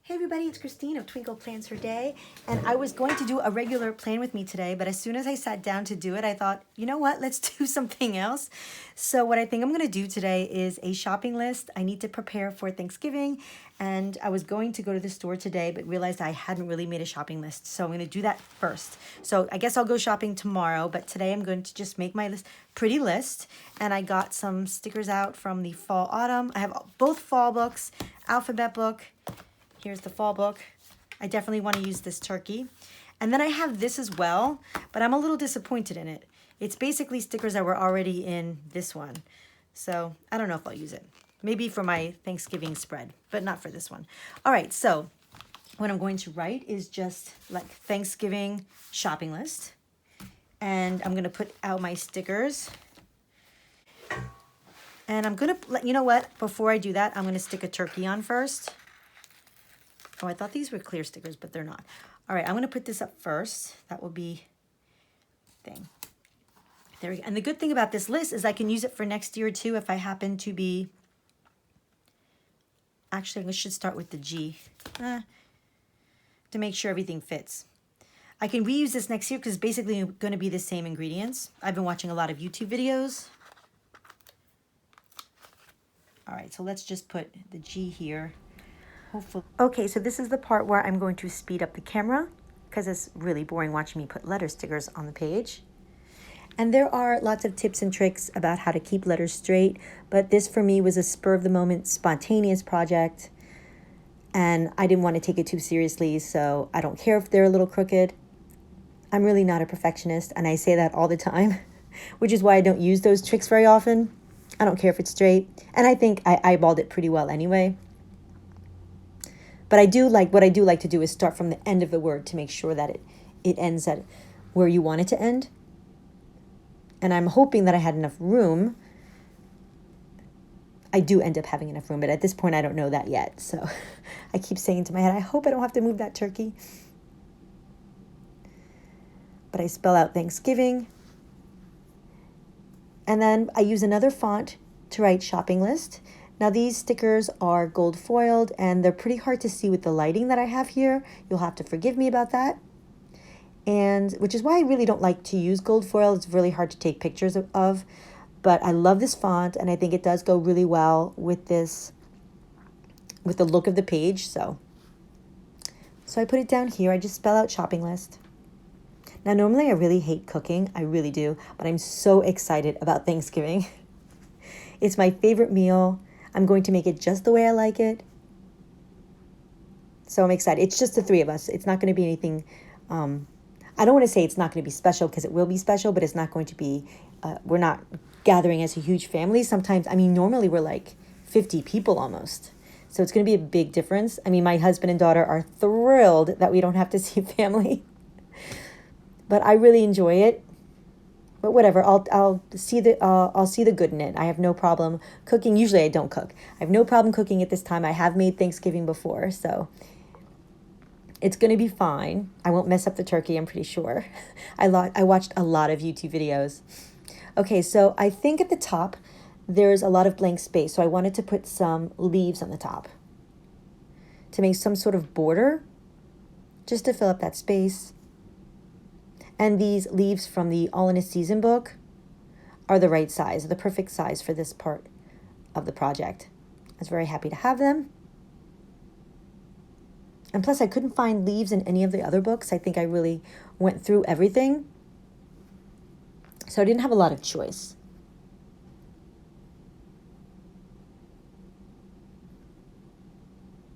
Hey everybody, it's Christine of Twinkle Plans Her Day, and I was going to do a regular plan with me today, but as soon as I sat down to do it, I thought, you know what, let's do something else. So what I think I'm going to do today is a shopping list. I need to prepare for Thanksgiving, and I was going to go to the store today, but realized I hadn't really made a shopping list, so I'm going to do that first. So I guess I'll go shopping tomorrow, but today I'm going to just make my pretty list, and I got some stickers out from the fall autumn. I have both fall books, alphabet book. Here's the fall book. I definitely want to use this turkey. And then I have this as well, but I'm a little disappointed in it. It's basically stickers that were already in this one. So I don't know if I'll use it. Maybe for my Thanksgiving spread, but not for this one. All right, so what I'm going to write is just like Thanksgiving shopping list. And I'm going to put out my stickers. And I'm going to, you know what? Before I do that, I'm going to stick a turkey on first. Oh, I thought these were clear stickers, but they're not. All right, I'm going to put this up first. That will be thing. There we go. And the good thing about this list is I can use it for next year too if I happen to be... Actually, I should start with the G to make sure everything fits. I can reuse this next year because it's basically going to be the same ingredients. I've been watching a lot of YouTube videos. All right, so let's just put the G here. Hopefully. Okay, so this is the part where I'm going to speed up the camera because it's really boring watching me put letter stickers on the page. And there are lots of tips and tricks about how to keep letters straight, but this for me was a spur of the moment, spontaneous project, and I didn't want to take it too seriously, so I don't care if they're a little crooked. I'm really not a perfectionist, and I say that all the time, which is why I don't use those tricks very often. I don't care if it's straight, and I think I eyeballed it pretty well anyway. But what I do like to do is start from the end of the word to make sure that it ends at where you want it to end. And I'm hoping that I had enough room. I do end up having enough room, but at this point I don't know that yet. So I keep saying to my head, I hope I don't have to move that turkey. But I spell out Thanksgiving. And then I use another font to write shopping list. Now these stickers are gold foiled and they're pretty hard to see with the lighting that I have here. You'll have to forgive me about that. And which is why I really don't like to use gold foil. It's really hard to take pictures of. But I love this font and I think it does go really well with this, with the look of the page. So I put it down here. I just spell out shopping list. Now normally I really hate cooking. I really do. But I'm so excited about Thanksgiving. It's my favorite meal. I'm going to make it just the way I like it. So I'm excited. It's just the three of us. It's not going to be anything... I don't want to say it's not going to be special because it will be special, but it's not going to be... we're not gathering as a huge family. Sometimes, normally we're like 50 people almost. So it's going to be a big difference. My husband and daughter are thrilled that we don't have to see family. But I really enjoy it. But whatever, I'll see the good in it. I have no problem cooking. Usually I don't cook. I have no problem cooking at this time. I have made Thanksgiving before, so it's going to be fine. I won't mess up the turkey, I'm pretty sure. I watched a lot of YouTube videos. Okay, so I think at the top there's a lot of blank space, so I wanted to put some leaves on the top to make some sort of border just to fill up that space. And these leaves from the All in a Season book are the right size, the perfect size for this part of the project. I was very happy to have them. And plus I couldn't find leaves in any of the other books. I think I really went through everything. So I didn't have a lot of choice.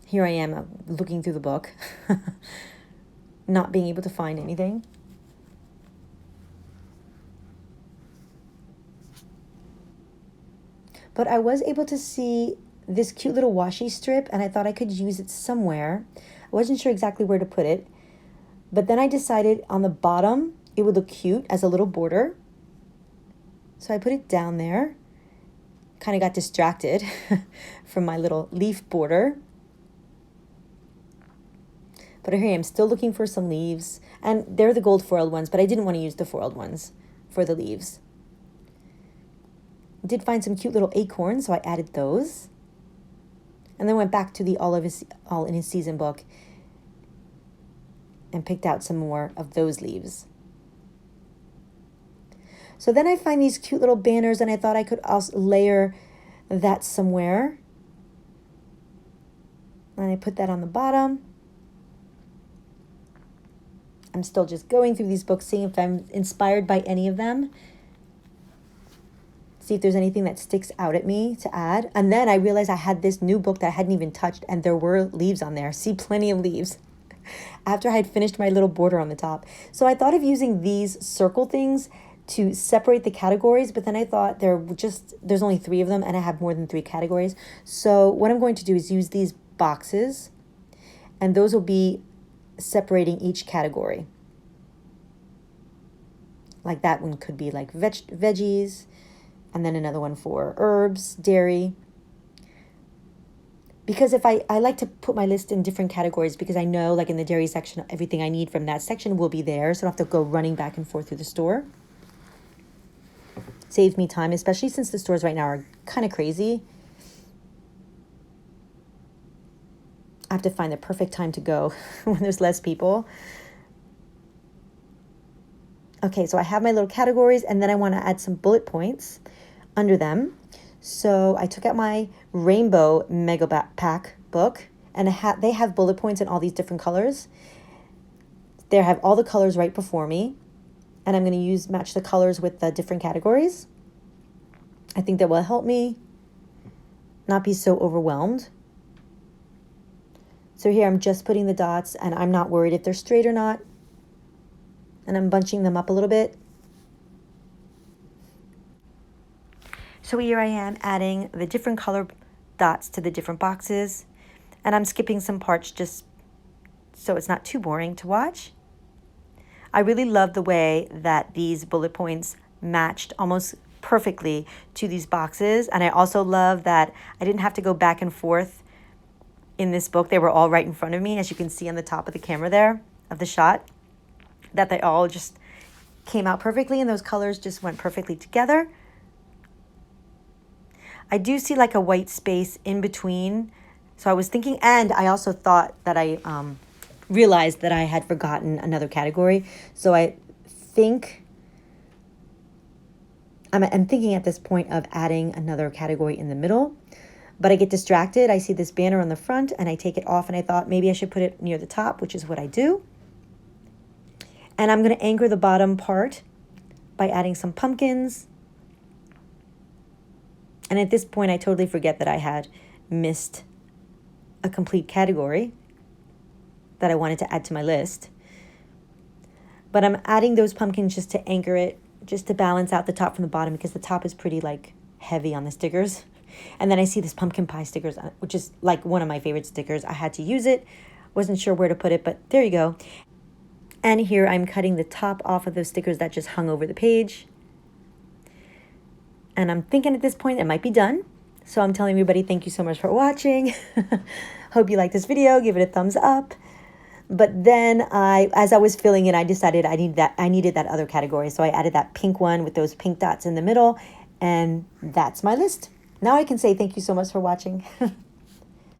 Here I am looking through the book, not being able to find anything. But I was able to see this cute little washi strip, and I thought I could use it somewhere. I wasn't sure exactly where to put it. But then I decided on the bottom, it would look cute as a little border. So I put it down there. Kind of got distracted from my little leaf border. But here I am still looking for some leaves. And they're the gold foiled ones, but I didn't want to use the foiled ones for the leaves. Did find some cute little acorns, so I added those. And then went back to the All in His Season book and picked out some more of those leaves. So then I find these cute little banners, and I thought I could also layer that somewhere. And I put that on the bottom. I'm still just going through these books, seeing if I'm inspired by any of them. See if there's anything that sticks out at me to add. And then I realized I had this new book that I hadn't even touched, and there were leaves on there. See, plenty of leaves after I had finished my little border on the top. So I thought of using these circle things to separate the categories, but then I thought there's only 3 of them, and I have more than 3 categories. So what I'm going to do is use these boxes, and those will be separating each category. Like that one could be like veggies, and then another one for herbs, dairy. Because if I like to put my list in different categories, because I know like in the dairy section, everything I need from that section will be there, so I don't have to go running back and forth through the store. Saves me time, especially since the stores right now are kind of crazy. I have to find the perfect time to go when there's less people. Okay, so I have my little categories, and then I want to add some bullet points under them. So I took out my Rainbow Mega Pack book, and they have bullet points in all these different colors. They have all the colors right before me, and I'm going to match the colors with the different categories. I think that will help me not be so overwhelmed. So here I'm just putting the dots, and I'm not worried if they're straight or not. And I'm bunching them up a little bit. So here I am adding the different color dots to the different boxes. And I'm skipping some parts just so it's not too boring to watch. I really love the way that these bullet points matched almost perfectly to these boxes. And I also love that I didn't have to go back and forth in this book. They were all right in front of me, as you can see on the top of the camera there, of the shot, that they all just came out perfectly, and those colors just went perfectly together. I do see like a white space in between. So I was thinking, and I also thought that I realized that I had forgotten another category. So I think I'm thinking at this point of adding another category in the middle, but I get distracted. I see this banner on the front, and I take it off, and I thought maybe I should put it near the top, which is what I do. And I'm going to anchor the bottom part by adding some pumpkins. And at this point, I totally forget that I had missed a complete category that I wanted to add to my list. But I'm adding those pumpkins just to anchor it, just to balance out the top from the bottom, because the top is pretty like heavy on the stickers. And then I see this pumpkin pie stickers, which is like one of my favorite stickers. I had to use it. Wasn't sure where to put it, but there you go. And here I'm cutting the top off of those stickers that just hung over the page. And I'm thinking at this point it might be done. So I'm telling everybody, thank you so much for watching. Hope you liked this video. Give it a thumbs up. But then as I was filling it, I decided I needed that other category. So I added that pink one with those pink dots in the middle. And that's my list. Now I can say thank you so much for watching.